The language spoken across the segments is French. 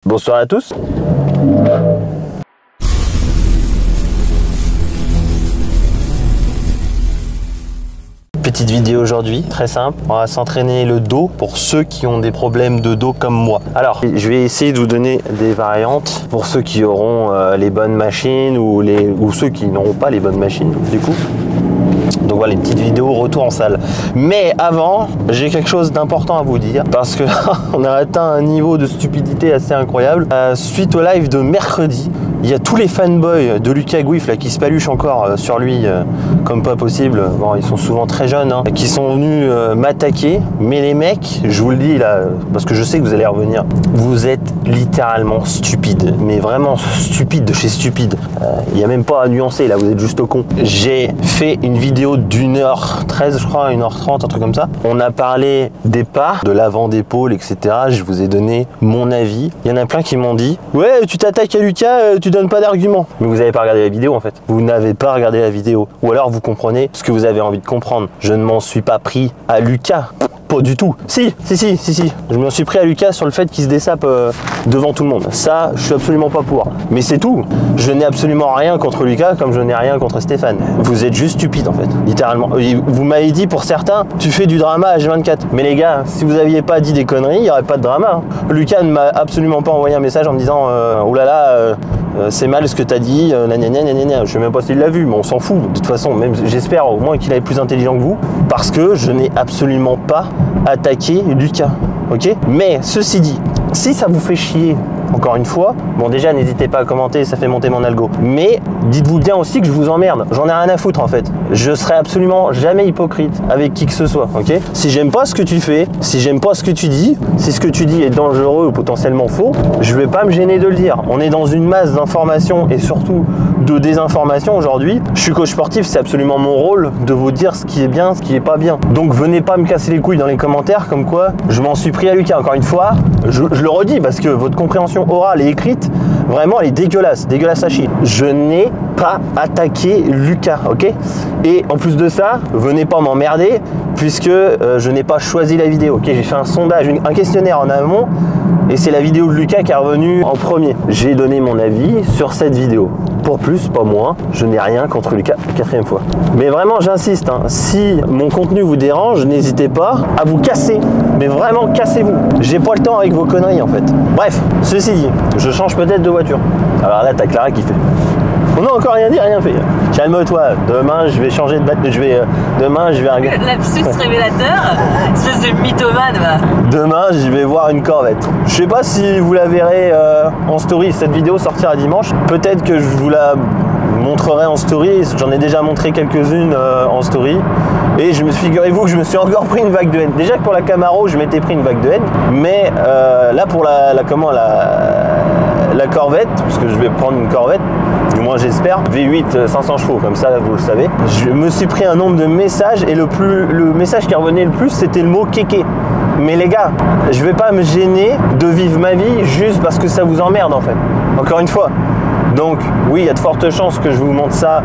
Bonsoir à tous. Petite vidéo aujourd'hui, très simple. On va s'entraîner le dos pour ceux qui ont des problèmes de dos comme moi. Alors, je vais essayer de vous donner des variantes pour ceux qui auront les bonnes machines ou ceux qui n'auront pas les bonnes machines, du coup. Donc voilà, une petite vidéo retour en salle. Mais avant, j'ai quelque chose d'important à vous dire parce que on a atteint un niveau de stupidité assez incroyable. Suite au live de mercredi, il y a tous les fanboys de Lucas Gouif là, qui se paluchent encore sur lui comme pas possible. Bon, ils sont souvent très jeunes, hein, qui sont venus m'attaquer. Mais les mecs, je vous le dis là, parce que je sais que vous allez revenir, vous êtes littéralement stupide. Mais vraiment stupide de chez stupide. Il n'y a même pas à nuancer là, vous êtes juste au con. J'ai fait une vidéo d'1h13, je crois, 1h30, un truc comme ça. On a parlé des pas, de l'avant d'épaule, etc. Je vous ai donné mon avis. Il y en a plein qui m'ont dit « Ouais, tu t'attaques à Lucas, tu donnes pas d'argument. » Mais vous n'avez pas regardé la vidéo en fait. Vous n'avez pas regardé la vidéo. Ou alors vous comprenez ce que vous avez envie de comprendre. Je ne m'en suis pas pris à Lucas. Pas du tout. Si. Je me suis pris à Lucas sur le fait qu'il se dessape devant tout le monde. Ça, je suis absolument pas pour. Mais c'est tout. Je n'ai absolument rien contre Lucas comme je n'ai rien contre Stéphane. Vous êtes juste stupide en fait. Littéralement. Vous m'avez dit pour certains, tu fais du drama H24. Mais les gars, si vous aviez pas dit des conneries, il n'y aurait pas de drama. Hein. Lucas ne m'a absolument pas envoyé un message en me disant oh là là, c'est mal ce que tu as dit, je sais même pas s'il l'a vu, mais on s'en fout. De toute façon, même j'espère au moins qu'il est plus intelligent que vous, parce que je n'ai absolument pas attaqué Lucas, ok? Mais ceci dit, si ça vous fait chier, encore une fois, bon déjà n'hésitez pas à commenter, ça fait monter mon algo. Mais dites-vous bien aussi que je vous emmerde. J'en ai rien à foutre en fait. Je serai absolument jamais hypocrite avec qui que ce soit, ok? Si j'aime pas ce que tu fais, si j'aime pas ce que tu dis, si ce que tu dis est dangereux ou potentiellement faux, je vais pas me gêner de le dire. On est dans une masse d'informations et surtout de désinformation aujourd'hui. Je suis coach sportif, c'est absolument mon rôle de vous dire ce qui est bien, ce qui est pas bien. Donc venez pas me casser les couilles dans les commentaires comme quoi je m'en suis pris à Lucas. Encore une fois, je le redis parce que votre compréhension orale et écrite, vraiment elle est dégueulasse à chier. Je n'ai pas attaqué Lucas, ok? Et en plus de ça, venez pas m'emmerder puisque je n'ai pas choisi la vidéo, ok? J'ai fait un sondage, un questionnaire en amont et c'est la vidéo de Lucas qui est revenue en premier. J'ai donné mon avis sur cette vidéo. Pas plus, pas moins, je n'ai rien contre Lucas, quatrième fois. Mais vraiment, j'insiste, hein, si mon contenu vous dérange, n'hésitez pas à vous casser. Mais vraiment, cassez-vous. J'ai pas le temps avec vos conneries, en fait. Bref, ceci dit, je change peut-être de voiture. Alors là, t'as Clara qui fait... On n'a encore rien dit, rien fait. Calme-toi, demain je vais changer de batterie. Demain je vais... Lapsus révélateur, espèce de mythomane va. Demain je vais voir une Corvette. Je sais pas si vous la verrez en story, cette vidéo sortira dimanche. Peut-être que je vous la montrerai en story, j'en ai déjà montré quelques-unes en story. Et figurez-vous que je me suis encore pris une vague de haine. Déjà que pour la Camaro je m'étais pris une vague de haine. Mais là pour la Corvette, parce que je vais prendre une Corvette, du moins j'espère, V8 500 chevaux, comme ça vous le savez. Je me suis pris un nombre de messages et le message qui revenait le plus c'était le mot kéké. Mais les gars, je vais pas me gêner de vivre ma vie juste parce que ça vous emmerde en fait. Encore une fois. Donc oui, il y a de fortes chances que je vous montre ça.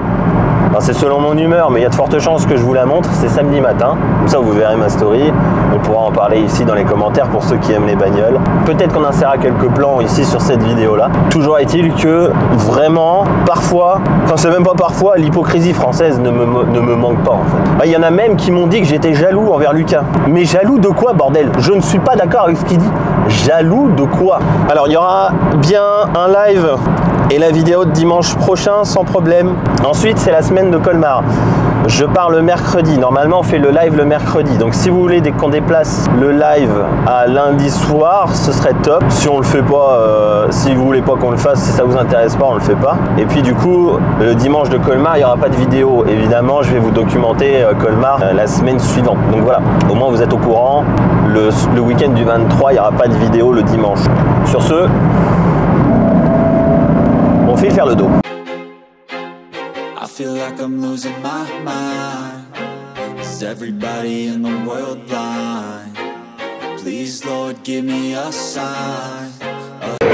Enfin, c'est selon mon humeur, mais il y a de fortes chances que je vous la montre. C'est samedi matin. Comme ça, vous verrez ma story. On pourra en parler ici dans les commentaires pour ceux qui aiment les bagnoles. Peut-être qu'on insérera quelques plans ici sur cette vidéo-là. Toujours est-il que vraiment, parfois, enfin c'est même pas parfois, l'hypocrisie française ne me manque pas en fait. Il y en a même qui m'ont dit que j'étais jaloux envers Lucas. Mais jaloux de quoi, bordel? Je ne suis pas d'accord avec ce qu'il dit. Jaloux de quoi? Alors, il y aura bien un live et la vidéo de dimanche prochain sans problème. Ensuite, c'est la semaine de Colmar. Je pars le mercredi. Normalement, on fait le live le mercredi. Donc, si vous voulez qu'on déplace le live à lundi soir, ce serait top. Si on le fait pas, si vous voulez pas qu'on le fasse, si ça vous intéresse pas, on le fait pas. Et puis, du coup, le dimanche de Colmar, il n'y aura pas de vidéo. Évidemment, je vais vous documenter Colmar la semaine suivante. Donc voilà, au moins vous êtes au courant. Le week-end du 23, il n'y aura pas de vidéo le dimanche. Sur ce, on file faire le dos. I feel like I'm losing my mind. Is everybody in the world blind? Please Lord give me a sign.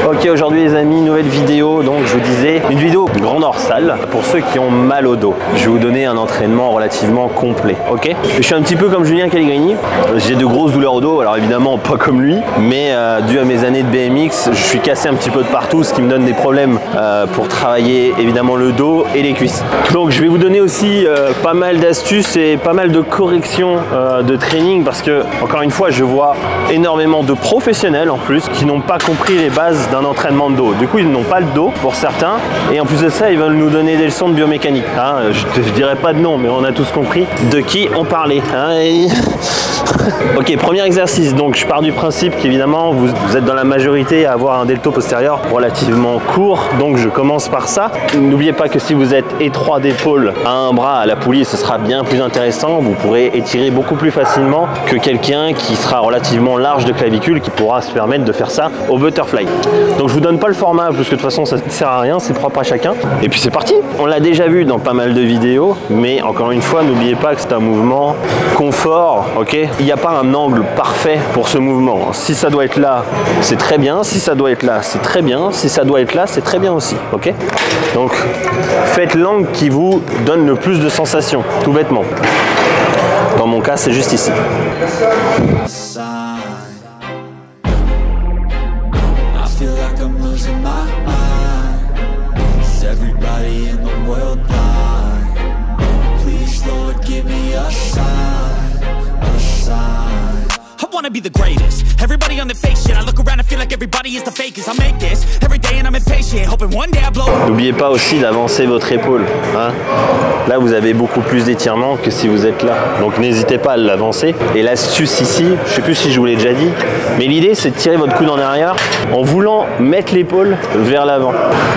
Ok, Ok, aujourd'hui les amis, nouvelle vidéo, donc je vous disais, une vidéo grand dorsal pour ceux qui ont mal au dos. Je vais vous donner un entraînement relativement complet, ok? Je suis un petit peu comme Julien Calligrini, j'ai de grosses douleurs au dos, alors évidemment pas comme lui, mais dû à mes années de BMX, je suis cassé un petit peu de partout, ce qui me donne des problèmes pour travailler évidemment le dos et les cuisses. Donc je vais vous donner aussi pas mal d'astuces et pas mal de corrections de training parce que, encore une fois, je vois énormément de professionnels en plus qui n'ont pas compris les bases d'un entraînement de dos. Du coup, ils n'ont pas le dos pour certains et en plus de ça, ils veulent nous donner des leçons de biomécanique. Hein, je dirais pas de nom, mais on a tous compris de qui on parlait. Hein, ok, premier exercice. Donc, je pars du principe qu'évidemment, vous êtes dans la majorité à avoir un delto postérieur relativement court. Donc, je commence par ça. N'oubliez pas que si vous êtes étroit d'épaule à un bras à la poulie, ce sera bien plus intéressant. Vous pourrez étirer beaucoup plus facilement que quelqu'un qui sera relativement large de clavicule qui pourra se permettre de faire ça au butterfly. Donc, je vous donne pas le format parce que de toute façon, ça ne sert à rien. C'est propre à chacun. Et puis, c'est parti. On l'a déjà vu dans pas mal de vidéos, mais encore une fois, n'oubliez pas que c'est un mouvement confort, ok? Il n'y a pas un angle parfait pour ce mouvement. Si ça doit être là, c'est très bien. Si ça doit être là, c'est très bien. Si ça doit être là, c'est très bien aussi, ok? Donc, faites l'angle qui vous donne le plus de sensations, tout bêtement. Dans mon cas, c'est juste ici. Be the greatest. Everybody on the fake shit. I look around and feel like everybody is the fakest. I make this every day and I'm impatient, hoping one day I blow. N'oubliez pas aussi d'avancer votre épaule. Hein. Là, vous avez beaucoup plus d'étirement que si vous êtes là. Donc, n'hésitez pas à l'avancer. Et l'astuce ici, je sais plus si je vous l'ai déjà dit, mais l'idée, c'est de tirer votre coude en arrière en voulant mettre l'épaule vers l'avant.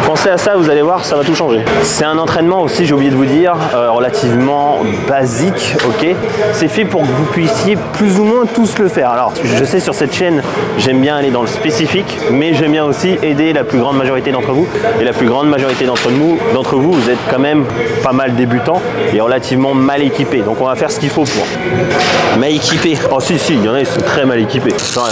Pensez à ça, vous allez voir, ça va tout changer. C'est un entraînement aussi, j'ai oublié de vous dire, relativement basique, ok? C'est fait pour que vous puissiez plus ou moins tous le faire. Alors, je sais sur cette chaîne, j'aime bien aller dans le spécifique, mais j'aime bien aussi aider la plus grande majorité d'entre vous. Et la plus grande majorité d'entre vous, vous êtes quand même pas mal débutants et relativement mal équipés. Donc on va faire ce qu'il faut pour. Mal équipés. Oh si, il y en a, ils sont très mal équipés. Enfin,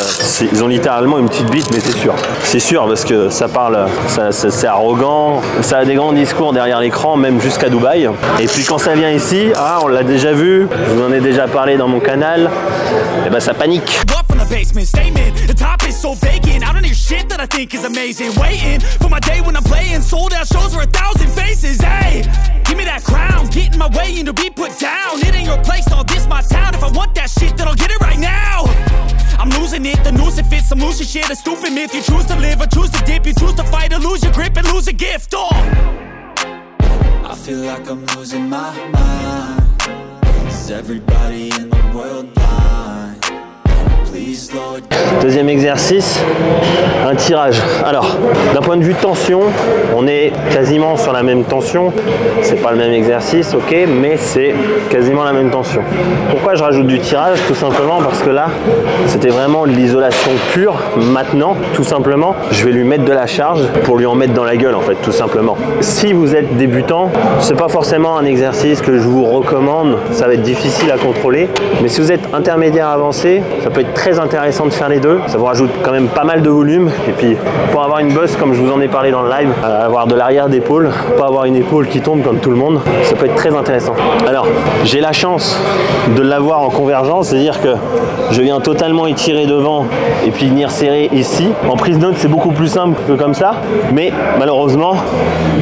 ils ont littéralement une petite bite, mais c'est sûr. C'est sûr parce que ça parle, c'est arrogant, ça a des grands discours derrière l'écran, même jusqu'à Dubaï. Et puis quand ça vient ici, on l'a déjà vu, je vous en ai déjà parlé dans mon canal, et ben ça panique. Basement statement, the top is so vacant. I don't hear shit that I think is amazing. Waiting for my day when I'm playing sold out shows for 1,000 faces. Hey, give me that crown, get in my way and to be put down. It ain't your place, all this my town. If I want that shit, then I'll get it right now. I'm losing it, the noose it fits. I'm losing shit, a stupid myth. You choose to live or choose to dip. You choose to fight or lose your grip and lose a gift. Oh, I feel like I'm losing my mind. Is everybody in the world blind? Deuxième exercice, un tirage. Alors, d'un point de vue tension, on est quasiment sur la même tension. C'est pas le même exercice, ok, mais c'est quasiment la même tension. Pourquoi je rajoute du tirage? Tout simplement parce que là, c'était vraiment de l'isolation pure. Maintenant, tout simplement, je vais lui mettre de la charge pour lui en mettre dans la gueule, en fait, tout simplement. Si vous êtes débutant, c'est pas forcément un exercice que je vous recommande. Ça va être difficile à contrôler. Mais si vous êtes intermédiaire avancé, ça peut être très intéressant de faire les deux. Ça vous rajoute quand même pas mal de volume. Et puis, pour avoir une bosse, comme je vous en ai parlé dans le live, avoir de l'arrière d'épaule, pas avoir une épaule qui tombe comme tout le monde, ça peut être très intéressant. Alors, j'ai la chance de l'avoir en convergence, c'est-à-dire que je viens totalement étirer devant et puis venir serrer ici. En prise neutre, c'est beaucoup plus simple que comme ça, mais malheureusement,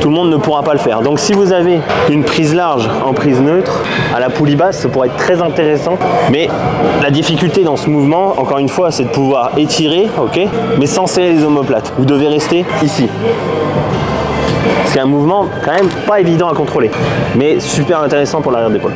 tout le monde ne pourra pas le faire. Donc, si vous avez une prise large en prise neutre, à la poulie basse, ça pourrait être très intéressant. Mais la difficulté dans ce mouvement, encore une fois, c'est de pouvoir étirer, ok, mais sans serrer les omoplates. Vous devez rester ici. C'est un mouvement quand même pas évident à contrôler, mais super intéressant pour l'arrière d'épaule.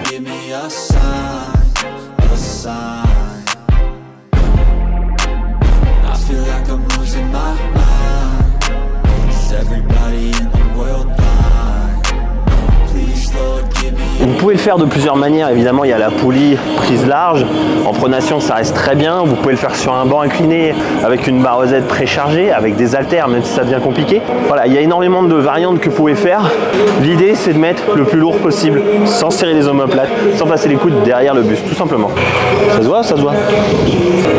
Vous pouvez le faire de plusieurs manières. Évidemment, il y a la poulie prise large. En pronation, ça reste très bien. Vous pouvez le faire sur un banc incliné avec une barre Z préchargée, avec des haltères, même si ça devient compliqué. Voilà, il y a énormément de variantes que vous pouvez faire. L'idée, c'est de mettre le plus lourd possible, sans serrer les omoplates, sans passer les coudes derrière le buste, tout simplement. Ça se voit, ça se voit.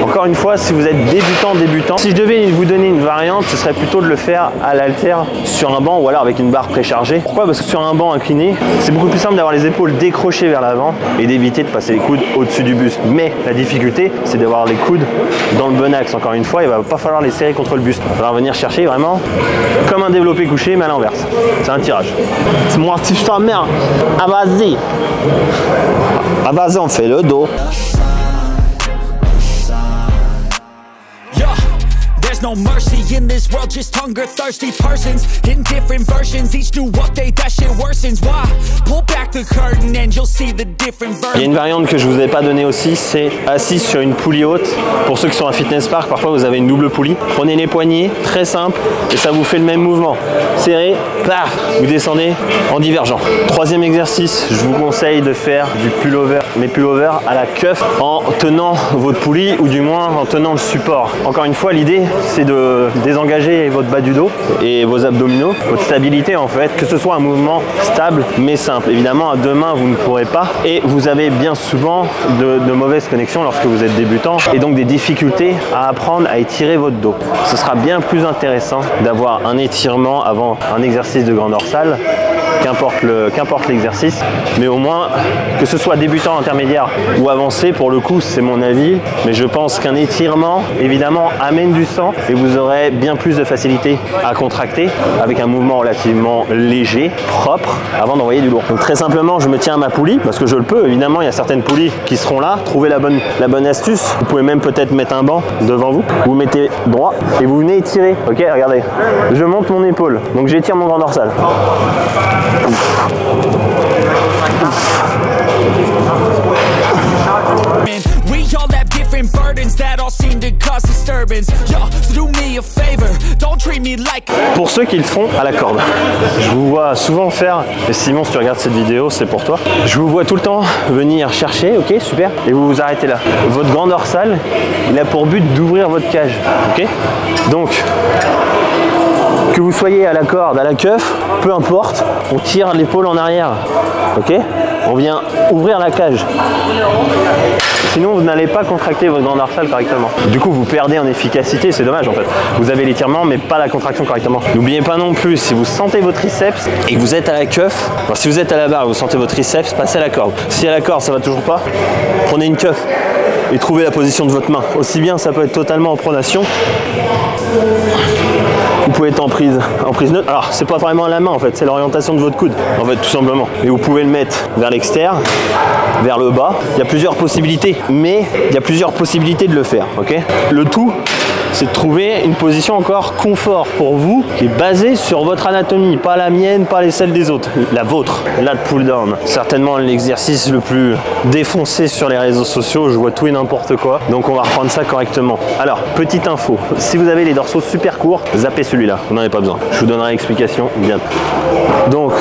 Encore une fois, si vous êtes débutant, si je devais vous donner une variante, ce serait plutôt de le faire à l'haltère sur un banc ou alors avec une barre préchargée. Pourquoi? Parce que sur un banc incliné, c'est beaucoup plus simple d'avoir les épaules décrochées vers l'avant et d'éviter de passer les coudes au-dessus du buste. Mais la difficulté, c'est d'avoir les coudes dans le bon axe. Encore une fois, il va pas falloir les serrer contre le buste. Il va falloir venir chercher vraiment comme un développé couché, mais à l'inverse. C'est un tirage. C'est mon artiste ta mère. Ah vas-y. Ah vas-y, on fait le dos. There's no mercy in this world, just hunger-thirsty persons in different versions, each new update, that shit worsens. Why? Pull back the curtain and you'll see the different versions. Il y a une variante que je vous ai pas donnée aussi, c'est assis sur une poulie haute. Pour ceux qui sont à Fitness Park, parfois vous avez une double poulie. Prenez les poignets, très simple, et ça vous fait le même mouvement. Serré, paf, vous descendez en divergent. Troisième exercice, je vous conseille de faire du pullover, mais pullover à la cuff en tenant votre poulie ou du moins en tenant le support. Encore une fois, l'idée, c'est de désengager votre bas du dos et vos abdominaux, votre stabilité en fait, que ce soit un mouvement stable mais simple. Évidemment, à deux mains, vous ne pourrez pas et vous avez bien souvent de mauvaises connexions lorsque vous êtes débutant et donc des difficultés à apprendre à étirer votre dos. Ce sera bien plus intéressant d'avoir un étirement avant un exercice de grand dorsal, qu'importe l'exercice, mais au moins que ce soit débutant, intermédiaire ou avancé, pour le coup c'est mon avis, mais je pense qu'un étirement évidemment amène du sang et vous aurez bien plus de facilité à contracter avec un mouvement relativement léger, propre, avant d'envoyer du lourd. Donc très simplement, je me tiens à ma poulie parce que je le peux. Évidemment, il y a certaines poulies qui seront là. Trouvez la bonne astuce. Vous pouvez même peut-être mettre un banc devant vous. Vous mettez droit et vous venez étirer. Ok, regardez. Je monte mon épaule, donc j'étire mon grand dorsal. We all have different burdens that all seem to cause disturbance. Yo, so do me a favor, don't treat me like. Pour ceux qui le font à la corde, je vous vois souvent faire, et Simon, si tu regardes cette vidéo, c'est pour toi. Je vous vois tout le temps venir chercher, ok, super, et vous vous arrêtez là. Votre grand dorsal, il a pour but d'ouvrir votre cage, ok. Donc, que vous soyez à la corde, à la cuff, peu importe, on tire l'épaule en arrière, ok. On vient ouvrir la cage. Sinon, vous n'allez pas contracter votre grand dorsal correctement. Du coup, vous perdez en efficacité, c'est dommage en fait. Vous avez l'étirement, mais pas la contraction correctement. N'oubliez pas non plus, si vous sentez vos triceps et que vous êtes à la cuff, alors si vous êtes à la barre et vous sentez vos triceps, passez à la corde. Si à la corde, ça va toujours pas, prenez une cuff et trouvez la position de votre main. Aussi bien, ça peut être totalement en pronation. Vous pouvez être en prise neutre. Alors, c'est pas vraiment la main en fait, c'est l'orientation de votre coude, en fait, tout simplement. Et vous pouvez le mettre vers l'extérieur, vers le bas. Il y a plusieurs possibilités, mais il y a plusieurs possibilités de le faire, ok. Le tout, c'est de trouver une position encore confort pour vous, qui est basée sur votre anatomie, pas la mienne, pas les celles des autres, la vôtre. Lat pull down, certainement l'exercice le plus défoncé sur les réseaux sociaux, je vois tout et n'importe quoi, donc on va reprendre ça correctement. Alors, petite info, si vous avez les dorsaux super courts, zappez celui-là, vous n'en avez pas besoin. Je vous donnerai l'explication bientôt. Donc,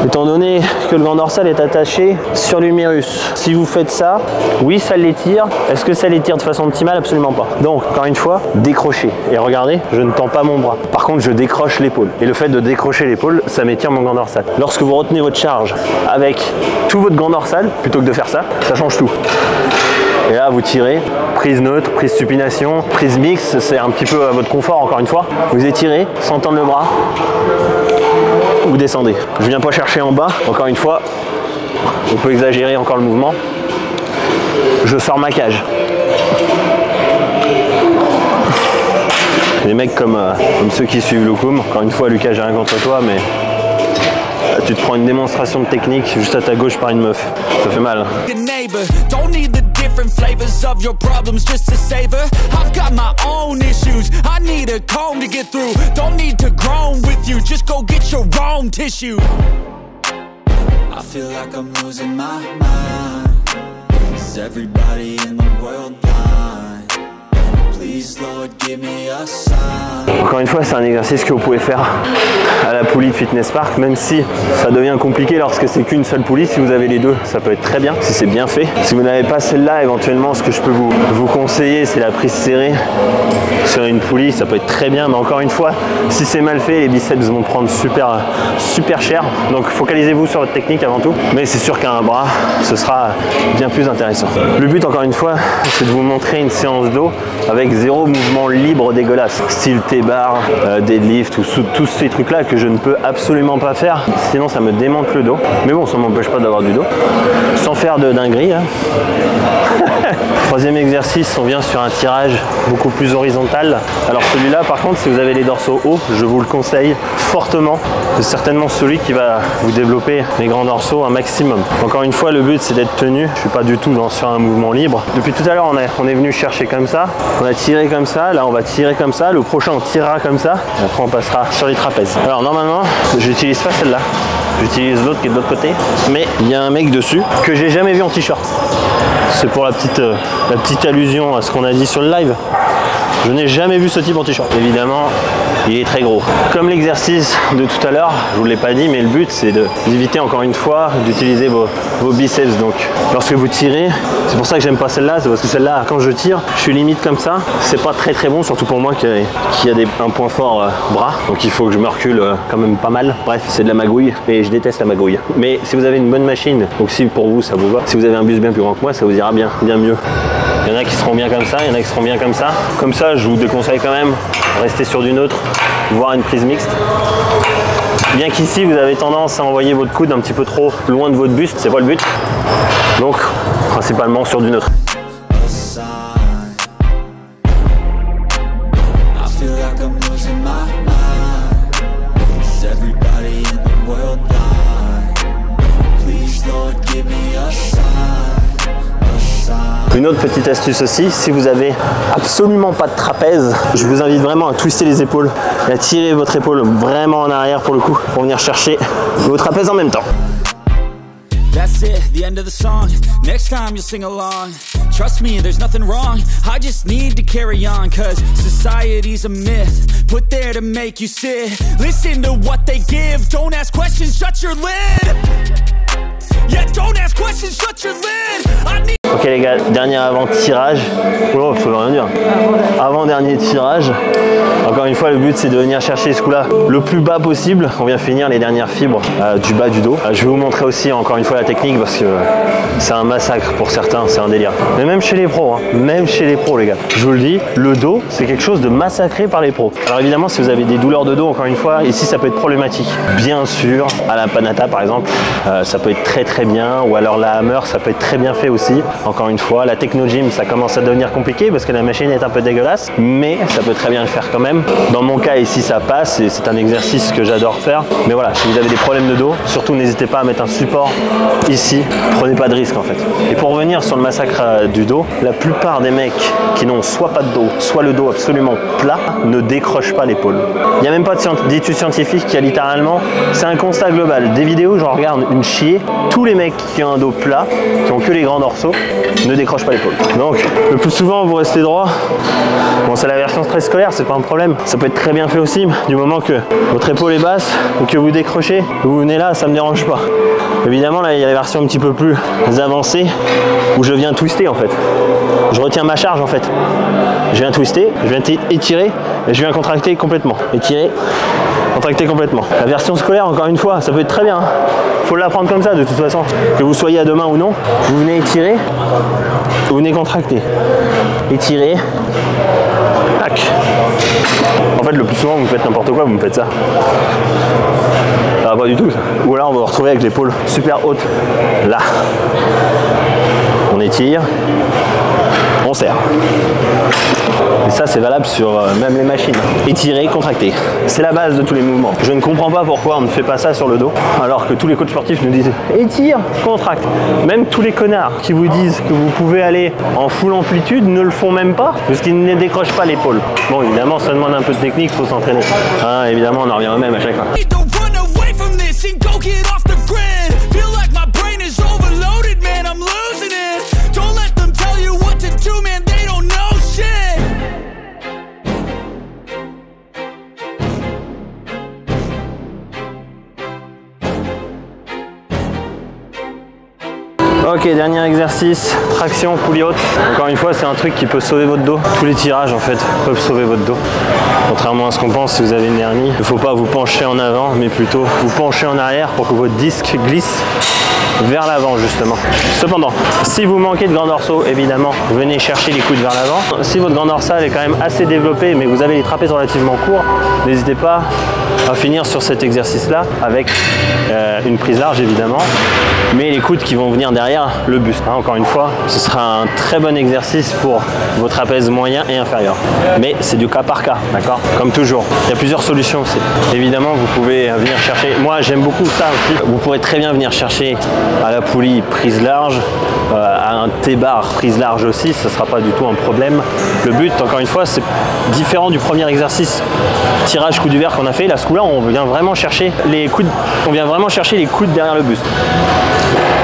étant donné que le grand dorsal est attaché sur l'humérus, si vous faites ça, oui, ça l'étire. Est-ce que ça l'étire de façon optimale? Absolument pas. Donc, encore une fois, décrochez. Et regardez, je ne tends pas mon bras. Par contre, je décroche l'épaule. Et le fait de décrocher l'épaule, ça m'étire mon grand dorsal. Lorsque vous retenez votre charge avec tout votre grand dorsal, plutôt que de faire ça, ça change tout. Et là, vous tirez, prise neutre, prise supination, prise mixte, c'est un petit peu à votre confort, encore une fois. Vous étirez, sans tendre le bras. Vous descendez. Je viens pas chercher en bas, encore une fois, on peut exagérer encore le mouvement. Je sors ma cage. Les mecs comme ceux qui suivent Loukoum, encore une fois Lucas, j'ai rien contre toi, mais tu te prends une démonstration de technique juste à ta gauche par une meuf, ça fait mal. Different flavors of your problems just to save her. I've got my own issues. I need a comb to get through. Don't need to groan with you. Just go get your own tissue. I feel like I'm losing my mind. Is everybody in the world blind? Please, Lord, give me a sign. Encore une fois, c'est un exercice que vous pouvez faire à la poulie de Fitness Park, même si ça devient compliqué lorsque c'est qu'une seule poulie. Si vous avez les deux, ça peut être très bien, si c'est bien fait. Si vous n'avez pas celle-là, éventuellement, ce que je peux vous conseiller, c'est la prise serrée sur une poulie. Ça peut être très bien, mais encore une fois, si c'est mal fait, les biceps vont prendre super cher. Donc focalisez-vous sur votre technique avant tout. Mais c'est sûr qu'à un bras, ce sera bien plus intéressant. Le but, encore une fois, c'est de vous montrer une séance dos avec zéro mouvement libre dégueulasse, style T-bar, deadlift ou tous ces trucs là que je ne peux absolument pas faire, sinon ça me démonte le dos. Mais bon, ça m'empêche pas d'avoir du dos, sans faire de dinguerie, hein. Troisième exercice, on vient sur un tirage beaucoup plus horizontal. Alors celui-là, par contre, si vous avez les dorsaux hauts, je vous le conseille fortement. C'est certainement celui qui va vous développer les grands dorsaux un maximum. Encore une fois, le but c'est d'être tenu. Je suis pas du tout sur un mouvement libre. Depuis tout à l'heure, on est venu chercher comme ça. On a tiré comme ça. Là, on va tirer comme ça. Le prochain, on tirera comme ça. Et après, on passera sur les trapèzes. Alors normalement, j'utilise pas celle-là. J'utilise l'autre qui est de l'autre côté. Mais il y a un mec dessus que j'ai jamais vu en t-shirt. C'est pour la petite allusion à ce qu'on a dit sur le live. Je n'ai jamais vu ce type en t-shirt. Évidemment, il est très gros. Comme l'exercice de tout à l'heure, je vous l'ai pas dit, mais le but c'est d'éviter encore une fois d'utiliser vos biceps. Donc lorsque vous tirez, c'est pour ça que j'aime pas celle-là, c'est parce que celle-là, quand je tire, je suis limite comme ça. C'est pas très bon, surtout pour moi qui a un point fort bras. Donc il faut que je me recule quand même pas mal. Bref, c'est de la magouille et je déteste la magouille. Mais si vous avez une bonne machine, donc si pour vous ça vous va, si vous avez un buste bien plus grand que moi, ça vous ira bien mieux. Il y en a qui seront bien comme ça, il y en a qui seront bien comme ça. Comme ça, je vous déconseille quand même, rester sur du neutre, voire une prise mixte. Bien qu'ici, vous avez tendance à envoyer votre coude un petit peu trop loin de votre buste, c'est pas le but. Donc, principalement sur du neutre. Une autre petite astuce aussi, si vous avez absolument pas de trapèze, je vous invite vraiment à twister les épaules et à tirer votre épaule vraiment en arrière pour le coup, pour venir chercher vos trapèzes en même temps. That's it, the end of the song. Next time you'll sing along. Trust me, there's nothing wrong. I just need to carry on, cause society's a myth put there to make you sit. Listen to what they give. Don't ask questions, shut your lid. Yeah, don't ask questions, shut your lid. I need... Ok les gars, dernier avant-tirage. Oh, faut rien dire. Avant-dernier tirage. Encore une fois, le but c'est de venir chercher ce coup-là le plus bas possible. On vient finir les dernières fibres du bas du dos. Je vais vous montrer aussi encore une fois la technique parce que c'est un massacre pour certains, c'est un délire. Mais même chez les pros, hein, même chez les pros les gars. Je vous le dis, le dos c'est quelque chose de massacré par les pros. Alors évidemment, si vous avez des douleurs de dos, encore une fois, ici ça peut être problématique. Bien sûr, à la Panata par exemple, ça peut être très bien. Ou alors la Hammer, ça peut être très bien fait aussi. Encore une fois, la Techno Gym, ça commence à devenir compliqué parce que la machine est un peu dégueulasse, mais ça peut très bien le faire quand même. Dans mon cas ici, ça passe et c'est un exercice que j'adore faire. Mais voilà, si vous avez des problèmes de dos, surtout n'hésitez pas à mettre un support ici. Prenez pas de risque en fait. Et pour revenir sur le massacre du dos, la plupart des mecs qui n'ont soit pas de dos, soit le dos absolument plat, ne décrochent pas l'épaule. Il n'y a même pas d'études scientifiques qui a littéralement, c'est un constat global. Des vidéos, j'en regarde une chier. Tous les mecs qui ont un dos plat, qui ont que les grands dorsaux, ne décrochent pas l'épaule. Donc, le plus souvent, vous restez droit. Bon, c'est la version stress scolaire, c'est pas un problème. Ça peut être très bien fait aussi, du moment que votre épaule est basse ou que vous décrochez, vous venez là, ça me dérange pas. Évidemment, là, il y a la version un petit peu plus avancée où je viens twister en fait. Je retiens ma charge en fait. Je viens twister, je viens étirer et je viens contracter complètement. Étirer, contracter complètement. La version scolaire, encore une fois, ça peut être très bien. Faut l'apprendre comme ça de toute façon. Que vous soyez à deux mains ou non, vous venez étirer, vous venez contracter. Étirer, tac. En fait, le plus souvent, vous faites n'importe quoi, vous me faites ça. Ça va pas du tout ça. Ou alors on va vous retrouver avec l'épaule super haute. Là. On étire. On serre. Et ça c'est valable sur même les machines. Étirer, contracter. C'est la base de tous les mouvements. Je ne comprends pas pourquoi on ne fait pas ça sur le dos, alors que tous les coachs sportifs nous disent étire, contracte. Même tous les connards qui vous disent que vous pouvez aller en full amplitude ne le font même pas, parce qu'ils ne décrochent pas l'épaule. Bon évidemment ça demande un peu de technique, il faut s'entraîner. Hein, évidemment on en revient au même à chaque fois. Ok, dernier exercice, traction, poulie haute. Encore une fois, c'est un truc qui peut sauver votre dos. Tous les tirages en fait peuvent sauver votre dos. Contrairement à ce qu'on pense, si vous avez une hernie, il ne faut pas vous pencher en avant, mais plutôt vous pencher en arrière pour que votre disque glisse vers l'avant justement. Cependant, si vous manquez de grand dorsaux, évidemment, venez chercher les coudes vers l'avant. Si votre grand dorsal est quand même assez développé, mais vous avez les trapèzes relativement courts, n'hésitez pas à finir sur cet exercice-là avec une prise large évidemment, mais les coudes qui vont venir derrière le buste. Hein, encore une fois, ce sera un très bon exercice pour vos trapèzes moyens et inférieurs. Mais c'est du cas par cas, d'accord? Comme toujours, il y a plusieurs solutions aussi. Évidemment, vous pouvez venir chercher, moi j'aime beaucoup ça aussi, vous pourrez très bien venir chercher à la poulie prise large, à un T-bar prise large aussi, ça ne sera pas du tout un problème. Le but, encore une fois, c'est différent du premier exercice tirage coup du verre qu'on a fait. Là, ce coup-là, on vient vraiment chercher les coudes, derrière le buste.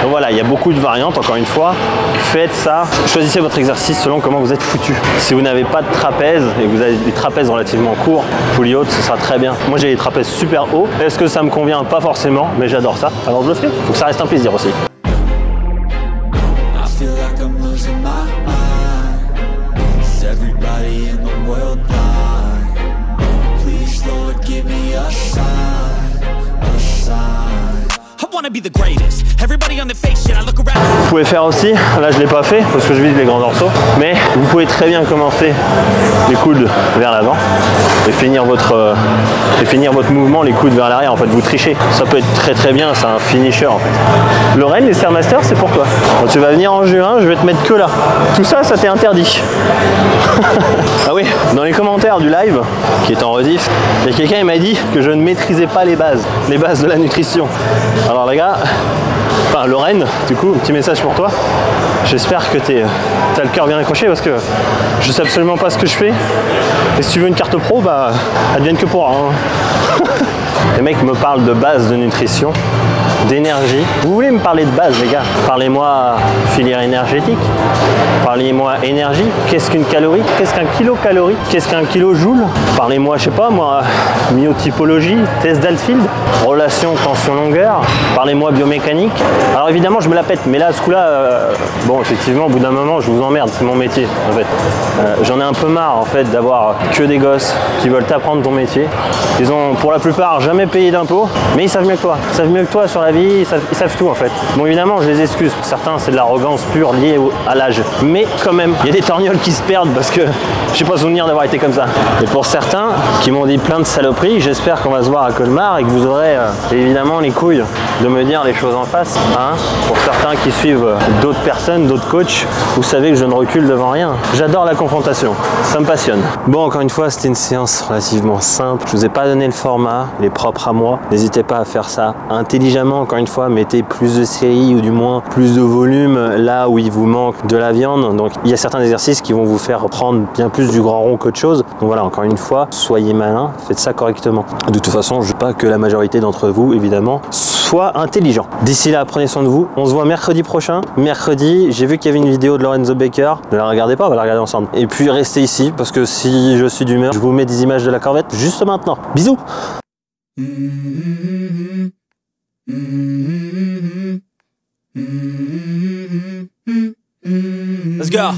Donc voilà, il y a beaucoup de variantes, encore une fois. Faites ça, choisissez votre exercice selon comment vous êtes foutu. Si vous n'avez pas de trapèze et que vous avez des trapèzes relativement courts, poulie haute, ce sera très bien. Moi, j'ai des trapèzes super hauts. Est-ce que ça me convient? Pas forcément, mais j'adore ça. Alors je le fais. Faut que ça reste un plaisir aussi. Vous pouvez faire aussi, là je ne l'ai pas fait parce que je vise les grands dorsaux, mais vous pouvez très bien commencer les coudes vers l'avant et finir votre mouvement les coudes vers l'arrière. En fait, vous trichez. Ça peut être très très bien, c'est un finisher en fait. Lorraine, les Stairmaster, c'est pour toi. Quand tu vas venir en juin, je vais te mettre que là. Tout ça, ça t'est interdit. Ah oui, dans les commentaires du live, qui est en rediff, il y a quelqu'un qui m'a dit que je ne maîtrisais pas les bases de la nutrition. Alors les gars, enfin Lorraine, du coup, un petit message pour toi. J'espère que tu as le cœur bien accroché parce que je sais absolument pas ce que je fais. Et si tu veux une carte pro, bah, advienne que pourra. Hein. Les mecs me parlent de base de nutrition, d'énergie. Vous voulez me parler de base, les gars? Parlez-moi filière énergétique. Parlez-moi énergie. Qu'est-ce qu'une calorie? Qu'est-ce qu'un kilocalorie? Qu'est-ce qu'un kilojoule? Parlez-moi, je sais pas moi, myotypologie, test d'Altfield, relation tension-longueur. Parlez-moi biomécanique. Alors évidemment, je me la pète, mais là, à ce coup-là, bon, effectivement, au bout d'un moment, je vous emmerde, c'est mon métier, en fait. J'en ai un peu marre, en fait, d'avoir que des gosses qui veulent t'apprendre ton métier. Ils ont, pour la plupart, jamais payé d'impôts, mais ils savent mieux que toi. Ils savent mieux que toi sur la vie, ils savent tout, en fait. Bon, évidemment, je les excuse. Pour certains, c'est de l'arrogance pure liée à l'âge. Mais quand même, il y a des torgnoles qui se perdent parce que j'ai pas souvenir d'avoir été comme ça. Et pour certains qui m'ont dit plein de saloperies, j'espère qu'on va se voir à Colmar et que vous aurez évidemment les couilles de me dire les choses en face. Hein. Pour certains qui suivent d'autres personnes, d'autres coachs, vous savez que je ne recule devant rien. J'adore la confrontation, ça me passionne. Bon, encore une fois, c'était une séance relativement simple. Je vous ai pas donné le format, il est propre à moi. N'hésitez pas à faire ça intelligemment, encore une fois, mettez plus de séries ou du moins plus de volume là où il vous manque de la viande. Donc il y a certains exercices qui vont vous faire prendre bien plus du grand rond qu'autre chose. Donc voilà, encore une fois, soyez malin, faites ça correctement. De toute façon, je veux pas que la majorité d'entre vous, évidemment, soit intelligent. D'ici là, prenez soin de vous. On se voit mercredi prochain. Mercredi, j'ai vu qu'il y avait une vidéo de Lorenzo Baker. Ne la regardez pas, on va la regarder ensemble. Et puis restez ici parce que si je suis d'humeur, je vous mets des images de la Corvette juste maintenant. Bisous. Let's go.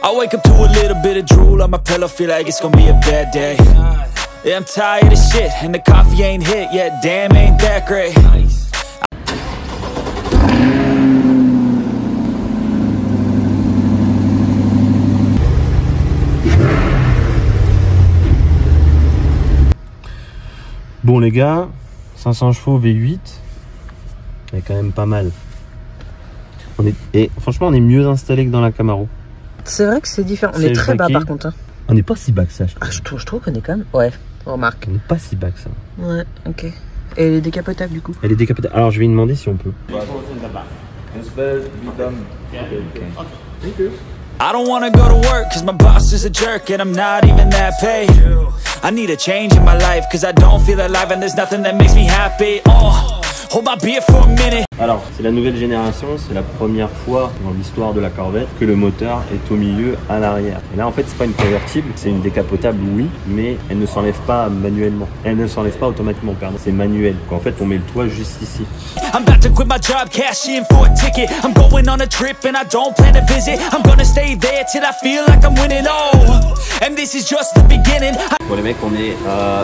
I wake up to a little bit of drool on my pillow, feel like it's gonna be a bad day. Yeah, I'm tired of shit, and the coffee ain't hit yet, damn, ain't that great. Bon les gars, 500 chevaux V8, c'est quand même pas mal. Et franchement, on est mieux installé que dans la Camaro. C'est vrai que c'est différent. On est très bas par contre. Hein. On n'est pas si bas que ça, je trouve. Ah, je trouve qu'on est quand même. Ouais, remarque. On n'est pas si bas que ça. Ouais, ok. Et elle est décapotable du coup? Elle est décapotable. Alors je vais lui demander si on peut. I don't wanna go to work cause my boss is a jerk and I'm not even that paid. I need a change in my life cause I don't feel alive and there's nothing that makes me happy. hold my beer for a minute. Alors, c'est la nouvelle génération, c'est la première fois dans l'histoire de la Corvette que le moteur est au milieu à l'arrière. Et là, en fait, c'est pas une convertible, c'est une décapotable, oui, mais elle ne s'enlève pas manuellement. Elle ne s'enlève pas automatiquement, pardon. C'est manuel. Donc, en fait, on met le toit juste ici. I'm about to quit my job, cash in for a ticket. I'm going on a trip and I don't plan to visit. I'm gonna stay there till I feel like I'm winning. Oh, and this is just the beginning. Bon les mecs, on est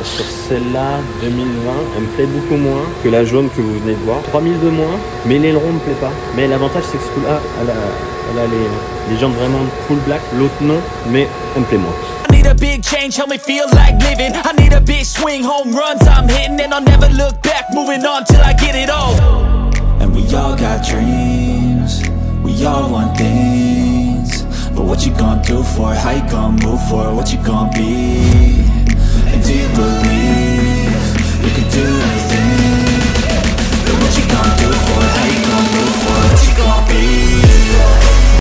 sur celle-là 2020, elle me plaît beaucoup moins que la jaune que vous venez de voir. 3000 de moins, mais l'aileron me plaît pas. Mais l'avantage c'est que ce coup-là, elle a les jantes vraiment full black, l'autre non, mais elle me plaît moins. I need a big change, help me feel like living. I need a big swing, home runs I'm hitting, and I'll never look back, moving on till I get it all. And we all got dreams, we all want things, but what you gonna do for it? How you gonna move for it? What you gonna be? And do you believe